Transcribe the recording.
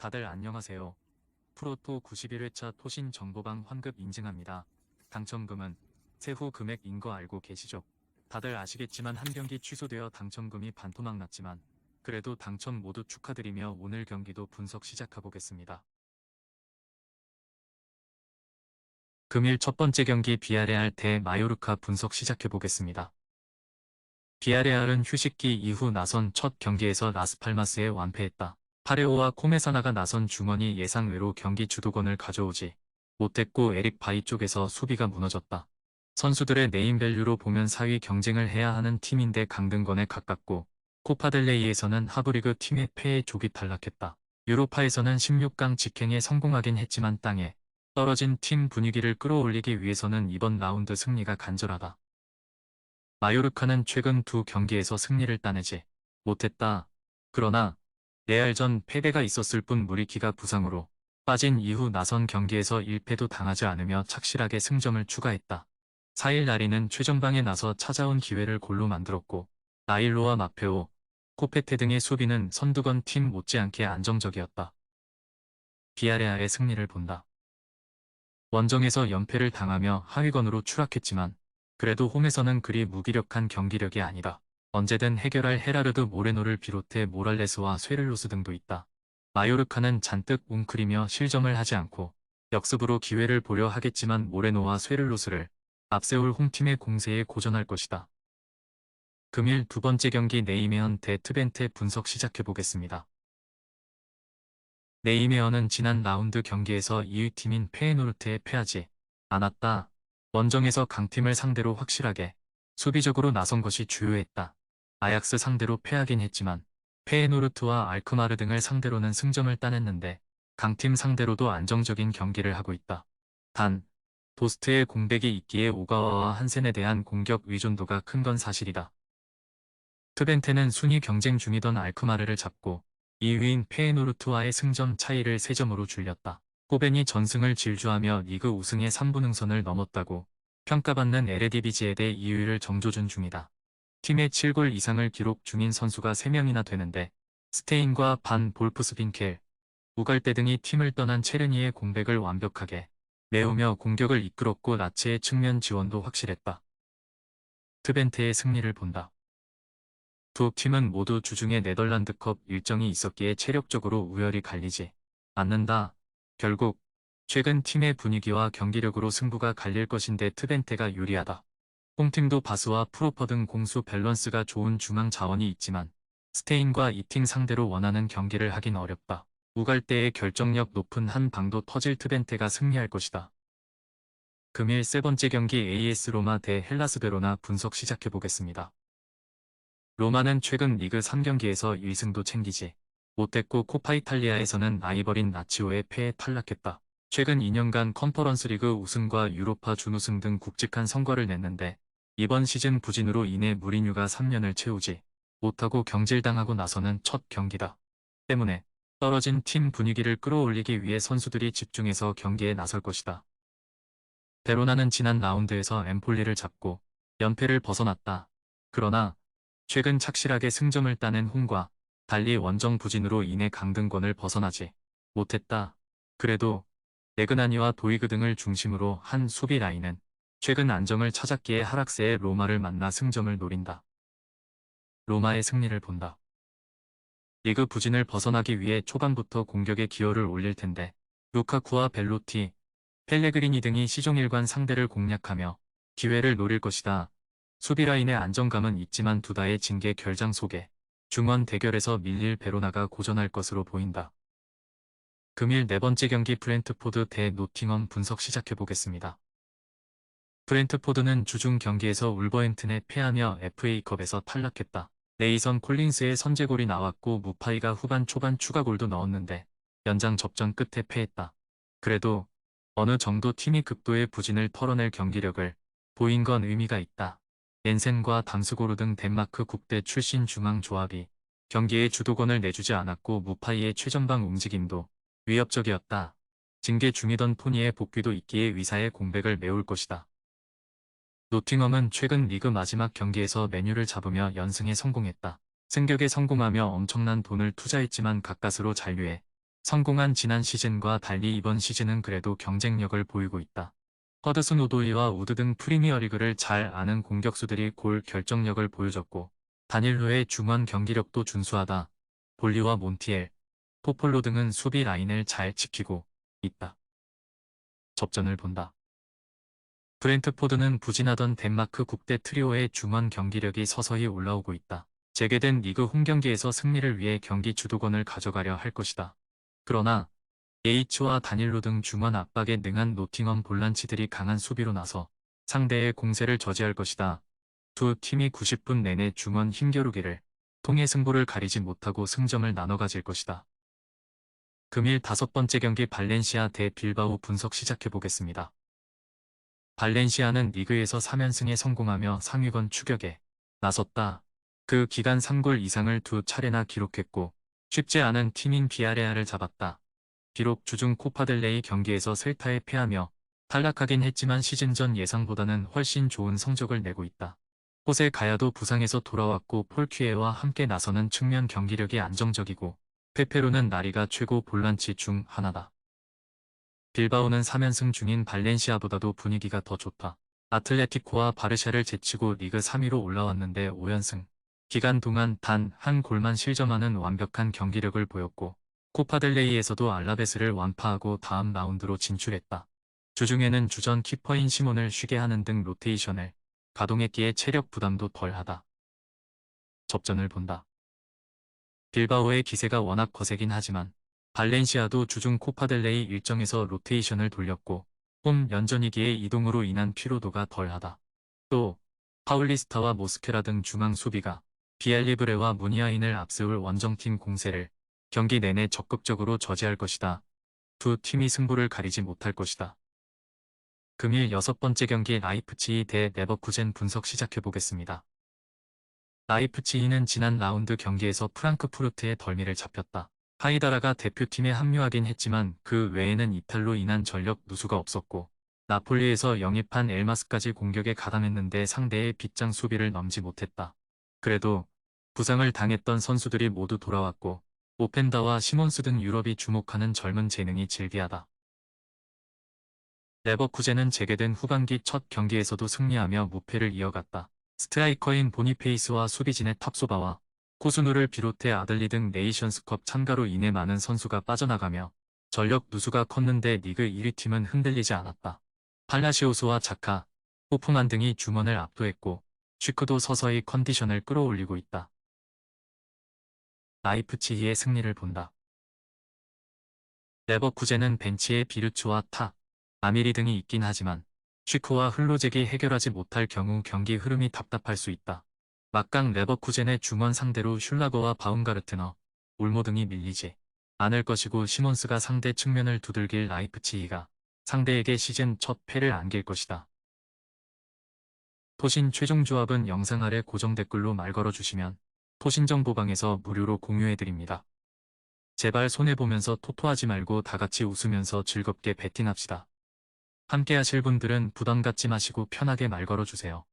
다들 안녕하세요. 프로토 91회차 토신 정보방 환급 인증합니다. 당첨금은 세후 금액인 거 알고 계시죠? 다들 아시겠지만 한 경기 취소되어 당첨금이 반토막 났지만 그래도 당첨 모두 축하드리며 오늘 경기도 분석 시작해보겠습니다. 금일 첫 번째 경기 비아레알 대 마요르카 분석 시작해보겠습니다. 비아레알은 휴식기 이후 나선 첫 경기에서 라스팔마스에 완패했다. 파레오와 코메사나가 나선 중원이 예상외로 경기 주도권을 가져오지 못했고 에릭 바이 쪽에서 수비가 무너졌다. 선수들의 네임밸류로 보면 4위 경쟁을 해야 하는 팀인데 강등권에 가깝고 코파델레이에서는 하브리그 팀의 패에 족이 탈락했다. 유로파에서는 16강 직행에 성공하긴 했지만 땅에 떨어진 팀 분위기를 끌어올리기 위해서는 이번 라운드 승리가 간절하다. 마요르카는 최근 두 경기에서 승리를 따내지 못했다. 그러나 레알전 패배가 있었을 뿐 무리키가 부상으로 빠진 이후 나선 경기에서 1패도 당하지 않으며 착실하게 승점을 추가했다. 4일 나리는 최전방에 나서 찾아온 기회를 골로 만들었고 나일로와 마페오, 코페테 등의 수비는 선두건 팀 못지않게 안정적이었다. 비아레알의 승리를 본다. 원정에서 연패를 당하며 하위권으로 추락했지만 그래도 홈에서는 그리 무기력한 경기력이 아니다. 언제든 해결할 헤라르드 모레노를 비롯해 모랄레스와 쇠를로스 등도 있다. 마요르카는 잔뜩 웅크리며 실점을 하지 않고 역습으로 기회를 보려 하겠지만 모레노와 쇠를로스를 앞세울 홈팀의 공세에 고전할 것이다. 금일 두 번째 경기 네이메언 대 트벤테 분석 시작해보겠습니다. 네이메언은 지난 라운드 경기에서 2위 팀인 페에노르트에 패하지 않았다. 원정에서 강팀을 상대로 확실하게 수비적으로 나선 것이 주요했다. 아약스 상대로 패하긴 했지만 페에노르트와 알크마르 등을 상대로는 승점을 따냈는데 강팀 상대로도 안정적인 경기를 하고 있다. 단, 도스트의 공백이 있기에 오가와와 한센에 대한 공격 의존도가 큰 건 사실이다. 트벤테는 순위 경쟁 중이던 알크마르를 잡고 2위인 페에노르트와의 승점 차이를 3점으로 줄였다. 코벤이 전승을 질주하며 리그 우승의 3부 능선을 넘었다고 평가받는 에레디비지에 대해 2위를 정조준 중이다. 팀의 7골 이상을 기록 중인 선수가 3명이나 되는데 스테인과 반 볼프스빈켈, 우갈대 등이 팀을 떠난 체르니의 공백을 완벽하게 메우며 공격을 이끌었고 라체의 측면 지원도 확실했다. 트벤테의 승리를 본다. 두 팀은 모두 주중에 네덜란드컵 일정이 있었기에 체력적으로 우열이 갈리지 않는다. 결국 최근 팀의 분위기와 경기력으로 승부가 갈릴 것인데 트벤테가 유리하다. 홈팀도 바스와 프로퍼 등 공수 밸런스가 좋은 중앙 자원이 있지만 스테인과 이팅 상대로 원하는 경기를 하긴 어렵다. 우갈대의 결정력 높은 한 방도 터질 트벤테가 승리할 것이다. 금일 세 번째 경기 AS 로마 대 헬라스 베로나 분석 시작해보겠습니다. 로마는 최근 리그 3경기에서 1승도 챙기지 못했고 코파 이탈리아에서는 아이버린 나치오의 패에 탈락했다. 최근 2년간 컨퍼런스 리그 우승과 유로파 준우승 등 굵직한 성과를 냈는데 이번 시즌 부진으로 인해 무리뉴가 3년을 채우지 못하고 경질당하고 나서는 첫 경기다. 때문에 떨어진 팀 분위기를 끌어올리기 위해 선수들이 집중해서 경기에 나설 것이다. 베로나는 지난 라운드에서 엠폴리를 잡고 연패를 벗어났다. 그러나 최근 착실하게 승점을 따낸 홈과 달리 원정 부진으로 인해 강등권을 벗어나지 못했다. 그래도 레그나니와 도이그 등을 중심으로 한 수비 라인은 최근 안정을 찾았기에 하락세의 로마를 만나 승점을 노린다. 로마의 승리를 본다. 리그 부진을 벗어나기 위해 초반부터 공격에 기여를 올릴 텐데 루카쿠와 벨로티, 펠레그리니 등이 시종일관 상대를 공략하며 기회를 노릴 것이다. 수비 라인의 안정감은 있지만 두다의 징계 결장 속에 중원 대결에서 밀릴 베로나가 고전할 것으로 보인다. 금일 네 번째 경기 브렌트포드 대 노팅엄 분석 시작해보겠습니다. 브렌트포드는 주중 경기에서 울버햄튼에 패하며 FA컵에서 탈락했다. 네이선 콜린스의 선제골이 나왔고 무파이가 후반 초반 추가골도 넣었는데 연장 접전 끝에 패했다. 그래도 어느 정도 팀이 극도의 부진을 털어낼 경기력을 보인 건 의미가 있다. 옌센과 담스고르 등 덴마크 국대 출신 중앙 조합이 경기의 주도권을 내주지 않았고 무파이의 최전방 움직임도 위협적이었다. 징계 중이던 토니의 복귀도 있기에 위사의 공백을 메울 것이다. 노팅엄은 최근 리그 마지막 경기에서 메뉴를 잡으며 연승에 성공했다. 승격에 성공하며 엄청난 돈을 투자했지만 가까스로 잔류해 성공한 지난 시즌과 달리 이번 시즌은 그래도 경쟁력을 보이고 있다. 허드슨 오도이와 우드 등 프리미어리그를 잘 아는 공격수들이 골 결정력을 보여줬고 다닐로의 중원 경기력도 준수하다. 볼리와 몬티엘, 포폴로 등은 수비 라인을 잘 지키고 있다. 접전을 본다. 브렌트포드는 부진하던 덴마크 국대 트리오의 중원 경기력이 서서히 올라오고 있다. 재개된 리그 홈경기에서 승리를 위해 경기 주도권을 가져가려 할 것이다. 그러나 H와 다닐로 등 중원 압박에 능한 노팅엄 볼란치들이 강한 수비로 나서 상대의 공세를 저지할 것이다. 두 팀이 90분 내내 중원 힘겨루기를 통해 승부를 가리지 못하고 승점을 나눠 가질 것이다. 금일 5번째 경기 발렌시아 대 빌바오 분석 시작해보겠습니다. 발렌시아는 리그에서 3연승에 성공하며 상위권 추격에 나섰다. 그 기간 3골 이상을 두 차례나 기록했고 쉽지 않은 팀인 비아레알을 잡았다. 비록 주중 코파델레이 경기에서 셀타에 패하며 탈락하긴 했지만 시즌 전 예상보다는 훨씬 좋은 성적을 내고 있다. 호세 가야도 부상에서 돌아왔고 폴퀴에와 함께 나서는 측면 경기력이 안정적이고 페페로는 나리가 최고 볼란치 중 하나다. 빌바오는 3연승 중인 발렌시아보다도 분위기가 더 좋다. 아틀레티코와 바르샤를 제치고 리그 3위로 올라왔는데 5연승. 기간 동안 단 한 골만 실점하는 완벽한 경기력을 보였고 코파델레이에서도 알라베스를 완파하고 다음 라운드로 진출했다. 주중에는 주전 키퍼인 시몬을 쉬게 하는 등 로테이션을 가동했기에 체력 부담도 덜하다. 접전을 본다. 빌바오의 기세가 워낙 거세긴 하지만 발렌시아도 주중 코파델레이 일정에서 로테이션을 돌렸고 홈 연전이기에 이동으로 인한 피로도가 덜하다. 또 파울리스타와 모스케라 등 중앙 수비가 비알리브레와 무니아인을 앞세울 원정팀 공세를 경기 내내 적극적으로 저지할 것이다. 두 팀이 승부를 가리지 못할 것이다. 금일 6번째 경기 라이프치히 대 레버쿠젠 분석 시작해보겠습니다. 라이프치히는 지난 라운드 경기에서 프랑크푸르트의 덜미를 잡혔다. 하이다라가 대표팀에 합류하긴 했지만 그 외에는 이탈로 인한 전력 누수가 없었고 나폴리에서 영입한 엘마스까지 공격에 가담했는데 상대의 빗장 수비를 넘지 못했다. 그래도 부상을 당했던 선수들이 모두 돌아왔고 오펜다와 시몬스 등 유럽이 주목하는 젊은 재능이 질비하다. 레버쿠젠은 재개된 후반기 첫 경기에서도 승리하며 무패를 이어갔다. 스트라이커인 보니페이스와 수비진의 탑소바와 코스누를 비롯해 아들리 등 네이션스컵 참가로 인해 많은 선수가 빠져나가며 전력 누수가 컸는데 리그 1위 팀은 흔들리지 않았다. 팔라시오스와 자카, 호프만 등이 주먼을 압도했고 슈크도 서서히 컨디션을 끌어올리고 있다. 라이프치히의 승리를 본다. 레버쿠젠은 벤치에 비르츠와 타, 아미리 등이 있긴 하지만 슈크와 흘로잭이 해결하지 못할 경우 경기 흐름이 답답할 수 있다. 막강 레버쿠젠의 중원 상대로 슐라거와 바움가르트너, 올모 등이 밀리지 않을 것이고 시몬스가 상대 측면을 두들길 라이프치히가 상대에게 시즌 첫 패를 안길 것이다. 토신 최종 조합은 영상 아래 고정 댓글로 말 걸어주시면 토신정보방에서 무료로 공유해드립니다. 제발 손해보면서 토토하지 말고 다같이 웃으면서 즐겁게 베팅합시다. 함께 하실 분들은 부담 갖지 마시고 편하게 말 걸어주세요.